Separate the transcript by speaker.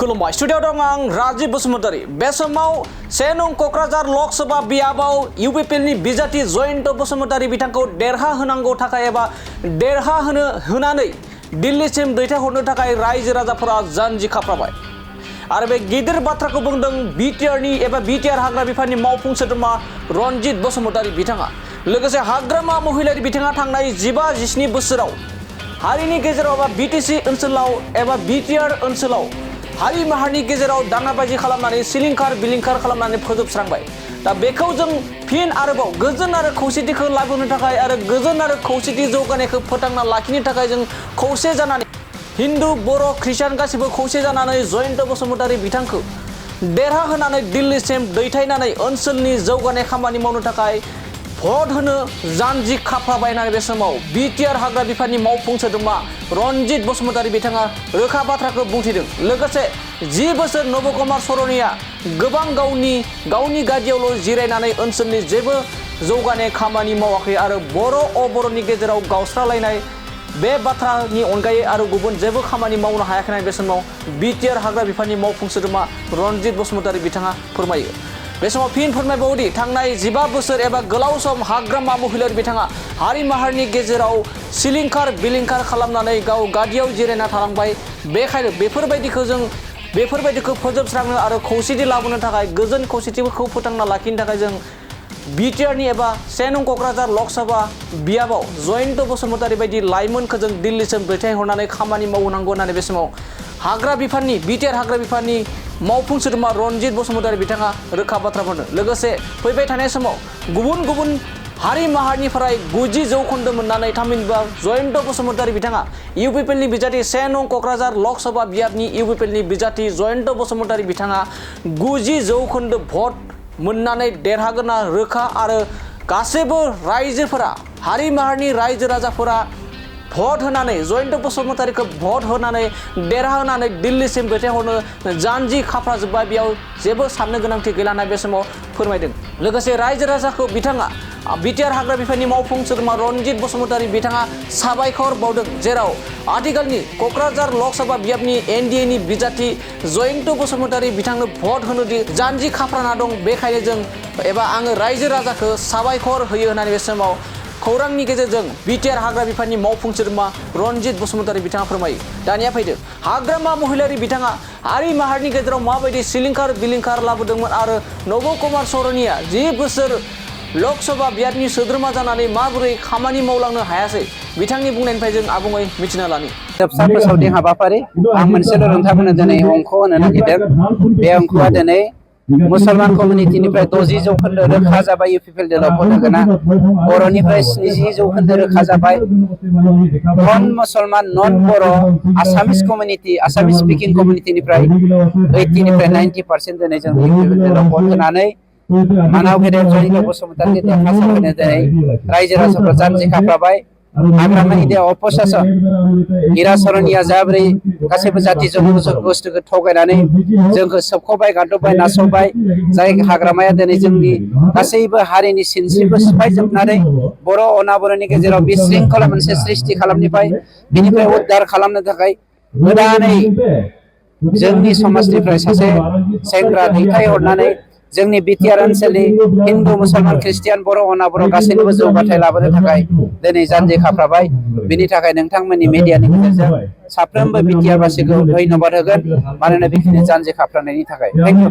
Speaker 1: खुलुमबाय स्टुडियाव दं आं राजीव बसुमतारी बे समाव से नं क'क्राझार लकसभा बियाबाव इउपिपिएलनि बिजाथि जयन्त बसुमतारी बिथांखौ देरहा होनांगौ थाखाय एबा देरहा होनानै दिल्लीसिम दैथायहरनो थाखाय रायजो राजाफोरा जानजि खाफ्राबाय आरो बे गिदिर बाथ्राखौ बुंदों बिटिआर हाग्रा बिफाननि मावफुं सोद्रोमा रनजित बसुमतारी बिथाङा लोगोसे हाग्रामा महिलारि बिथाङा थांनाय 15-17 बोसोराव हारिनि गेजेराव एबा बिटिसि ओनसोलाव एबा बिटिआर ओनसोलाव हारि माहारिनि गेजेराव दाङाबाजि खालामनानै सिलिंखार बिलिंखार खालामनानै फोजोबस्रांबाय। दा बेखौ जों फिन आरोबाव गोजोन आरो खौसेथिखौ लाबोनो थाखाय आरो गोजोन आरो खौसेथि जौगानायखौ फोथांना लाखिनो थाखाय जों खौसे जानानै हिन्दु बर' ख्रिस्टान गासिबो खौसे जानानै जयन्त बसुमतारी बिथांखौ देरहा होनानै दिल्लीसिम दैथायनानै ओनसोलनि जौगानाय खामानि मावनो थाखाय भट होनो जानजि खाफ्राबाय होननानै बे समाव बिटिआर हाग्रा बिफाननि मावफुं सोद्रोमा रनजित बसुमतारी बिथाङा रोखा बाथ्राखौ बुंथिदों। लोगोसे 10 बोसोर नबकुमार सरनिया गोबां गावनि गादियावल' जिरायनानै ओनसोलनि जेबो जौगानाय खामानि मावाखै आरो बर' अबर'नि गेजेराव गावस्रालायनाय बे बाथ्रानि अनगायै आरो गुबुन जेबो खामानि मावनो हायाखै होननानै बे समाव बिटिआर हाग्रा बिफाननि मावफुं सोद्रोमा रनजित बसुमतारी बिथाङा फोरमायो। बे समाव फिन फोरमायबावोदि थांनाय 15 बोसोर एबा गोलाव सम हाग्रामा महिलारि बिथाङा हारि माहारिनि गेजेराव सिलिंखार बिलिंखार खालामनानै गाव गादियाव जिरायना थालांबाय। बेखायनो बेफोरबायदिखौ फोजोबस्रांनो आरो खौसेथि लाबोनो थाखाय गोजोन खौसेथिखौ फोथांना लाखिनो थाखाय जों बिटिआरनि एबा 1 नं क'क्राझार लकसभा बियाबाव जयन्त बसुमतारी बायदि लाइमोनखौ जों दिल्लीसिम दैथायहरनानै खामानि मावनांगौ होननानै बे समाव बिटिआर हाग्रा बिफाननि मावफुं सोद्रोमा रनजित बसुमतारी बिथाङा रोखा बाथ्रा बुंदों। लोगोसे फैबाय थानाय समाव गुबुन हारि माहारिनिफ्राय 90 जौखोन्दो मोननानै थामहिनबा जयन्त बसुमतारी बिथाङा इउपिपिएलनि बिजाथि 1 नं क'क्राझार लकसभा बियाबनि इउपिपिएलनि बिजाथि जयन्त बसुमतारी बिथाङा 90 जौखोन्दो भट मोननानै देरहागोन रोखा आरो गासैबो रायजोफोरा हारि माहारिनि रायजो राजाफोरा भट होनानै जयन्त बसुमतारीखौ भट होनानै देरहाहोनानै दिल्लीसिम दैथायहरनो जानजि खाफ्राजोब्बाय। बेयाव जेबो साननो गोनांथि गैला होनना बे समाव फोरमायदों। लोगोसे रायजो राजाखौ बिथाङा बिटिआर हाग्रा बिफाननि मावफुं सोद्रोमा रनजित बसुमतारी बिथाङा साबायखर बावदों जेराव आथिखालनि क'क्राझार लकसभा बियाबनि एनडिएनि बिजाथि जयन्त बसुमतारी बिथांनो भट होनो जानजि खाफ्राना दं। बेखायनो जों एबा आङो रायजो राजाखौ साबायखर होयो होननानै बे समाव खौरांनि गेजेरजों बिटिआर हाग्रा बिफाननि मावफुं सोद्रोमा रनजित बसुमतारी बिथाङा फोरमायो। दानिया फैदो हाग्रामा महिलारि बिथाङा हारि माहारिनि गेजेराव माबायदि सिलिंखार बिलिंखार लाबोदोंमोन आरो नबकुमार सरनिया 10 बोसोर लकसभा बियाबनि सोद्रोमा जानानै माबोरै खामानि मावलांनो हायासै बिथांनि बुंनायनिफ्राय जों आबुङै मिथिना लानि।
Speaker 2: जोबसा फोसावदिं हाबाफारि आं मोनसेल' नोंथांमोननो दिनै अंक होनो नागिरदों। बे अंकआ दिनै मुसलमान कमिउनिटिनिफ्राय 60 जौखोन्दो रोखा जाबाय इउपिपिएल दलाव भट होगोना, बर'निफ्राय 70 जौखोन्दो रोखा जाबाय, नन मुसलमान नन बर' आसामिस कमिउनिटि आसामिस स्पिकिं कमिउनिटिनिफ्राय 80निफ्राय 90% दिनै जों इउपिपिएल दलाव भट होनानै मानाव गेदेर जयन्त बसुमतारी देरहासार होनो दिनै रायजो राजाफ्रा जानजि खाफ्राबाय। हाग्रामानि दे अपशासन हीरा सरनिया जाब्रै गासैबो जाति जनगोष्ठीखौ थगायनानै जोंखौ सोबख'बाय गादबबाय नासयबाय। जाय हाग्रामाया दिनै जोंनि गासैबो हारिनि सिनस्रिखौ सिफायजोबनानै बर' अनाबर'नि गेजेराव बिशृंखला मोनसे सृष्टि खालामनिफ्राय बिनिफ्राय उद्धार खालामनो थाखाय गोदानै जोंनि समाजनिफ्राय सासे सेंग्रा दैथायहरनानै जोंनि बिटिआर ओनसोलनि हिन्दु मुसलमान ख्रिस्टियान बर' अनाबर' गासैनिबो जौगाथाय लाबोनो थाखाय दिनै जानजि खाफ्राबाय। बिनि थाखाय नोंथांमोननि मिडियानि गेजेरजों साफ्रोमबो बिटिआर बासिखौ धन्यबाद होगोन मानोना बेखिनि जानजि खाफ्रानायनि थाखाय। Thank you.